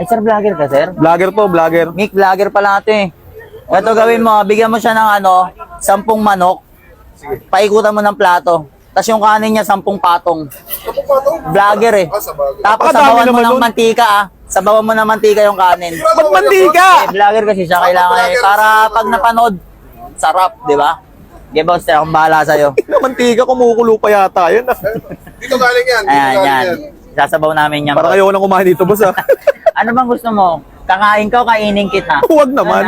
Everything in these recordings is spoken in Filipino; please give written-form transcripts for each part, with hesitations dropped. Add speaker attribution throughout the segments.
Speaker 1: Ay, sir, vlogger ka, sir?
Speaker 2: Vlogger to, vlogger.
Speaker 1: Mick, vlogger pala ito eh. Ito gawin mo, bigyan mo siya ng 10 manok. Paikutan mo ng plato. Tapos yung kanin niya, 10 patong. Vlogger eh. Tapos sabawan mo ng mantika Sabawan mo ng mantika yung kanin.
Speaker 2: Ba't mantika?
Speaker 1: Vlogger kasi siya, kailangan para pag napanood, sarap, di ba? Okay, boss, akong bahala sa'yo.
Speaker 2: Mantika, kumukulo pa yata yan.
Speaker 3: Dito galing yan.
Speaker 1: Ayan, yan. Sasabaw namin yan.
Speaker 2: Parang ayaw nang kumain dito, boss ah.
Speaker 1: Ano bang gusto mo? Kakain ka o kainin kita?
Speaker 2: Huwag naman.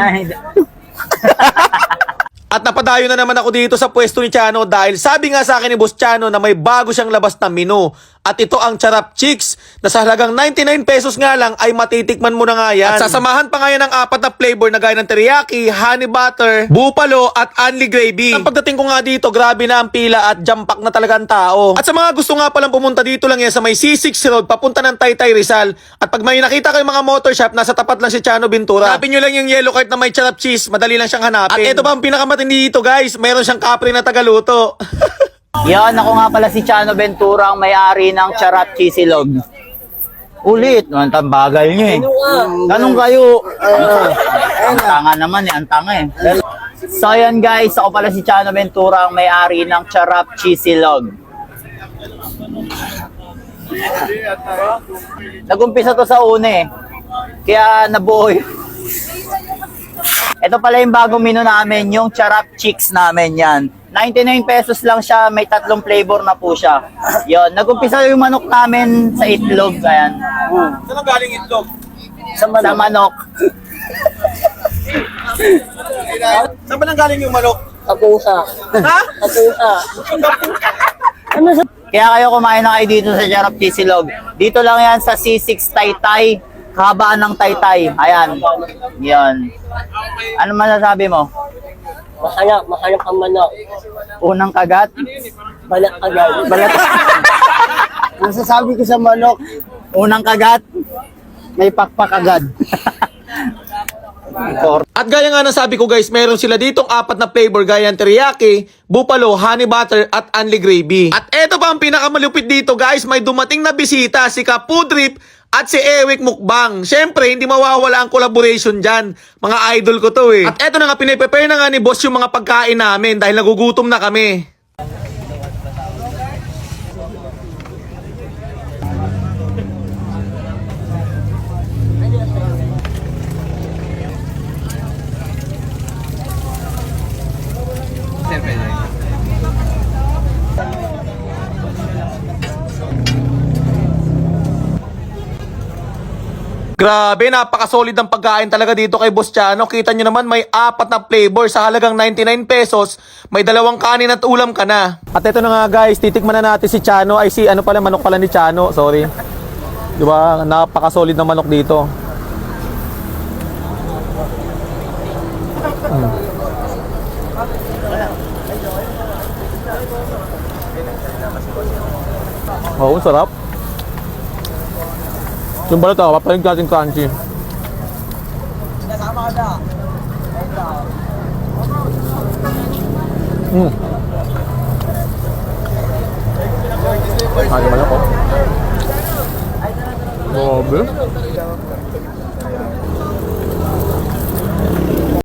Speaker 2: At napadayo na naman ako dito sa pwesto ni Chano dahil sabi nga sa akin ni Boss Chano na may bago siyang labas na menu. At ito ang Charap Chicks na sa halagang 99 pesos nga lang ay matitikman mo na nga yan. At sasamahan pa nga yan ng 4 na flavor na gaya ng teriyaki, honey butter, buffalo at only gravy. Ang pagdating ko nga dito, grabe na ang pila at jumpak na talaga ang tao. At sa mga gusto nga palang pumunta dito lang yan sa may C6 Road papunta ng Taytay Rizal. At pag may nakita kayong mga motor shop, nasa tapat lang si Chano Ventura. Hanapin nyo lang yung yellow cart na may Charap Cheese, madali lang siyang hanapin. At ito pa ang pinakamatindi dito guys, meron siyang kapre na tagaluto.
Speaker 1: Yan, ako nga pala si Chano Ventura, ang may-ari ng Charap Chisilog. Ulit, ang bagal nyo eh. Tanong kayo. Ang tanga naman eh, ang tanga eh. So yan guys, ako pala si Chano Ventura, ang may-ari ng Charap Chisilog. Nag-umpisa to sa una eh. Kaya nabuo yun. Ito pala yung bagong menu namin, yung Charap Chicks namin yan. 99 pesos lang siya, may 3 flavor na po siya. Yon, nag-umpisa yung manok namin sa itlog, ayan.
Speaker 2: Saan ang galing itlog?
Speaker 1: Sa manok.
Speaker 2: Saan ba nang galing yung manok?
Speaker 1: Sa pusa.
Speaker 2: Ha?
Speaker 1: Sa pusa. Kaya kayo kumain na kayo dito sa Charap Chisilog. Dito lang yan sa C6 Taytay, kahabaan ng Taytay. Ayan. Yan. Ano masasabi mo?
Speaker 4: Mahanap ang manok.
Speaker 1: Unang kagat?
Speaker 4: Balat agad.
Speaker 1: Balat.
Speaker 4: Masasabi ko sa manok,
Speaker 1: Unang kagat?
Speaker 4: may pakpak agad.
Speaker 2: At gaya nga ng sabi ko guys, meron sila ditong 4 na flavor gaya ng teriyaki, buffalo, honey butter at only gravy. At eto pa ang pinakamalupit dito guys, may dumating na bisita si Kapudrip at si Ewik Mukbang. Siyempre, hindi mawawala ang collaboration dyan. Mga idol ko to eh. At eto na nga, piniprepare na nga ni boss yung mga pagkain namin dahil nagugutom na kami. Grabe, napaka-solid ng pagkain talaga dito kay Boss Chano. Kita nyo naman, may 4 na flavor sa halagang 99 pesos. May 2 kanin at ulam ka na. At ito na nga guys, titikman na natin si Chano. Ay si ano pala, manok pala ni Chano. Sorry. Diba, napaka-solid ng manok dito. Oo, sarap. Yung balat ako, papalig natin crunchy. Ano man ako? Grabe.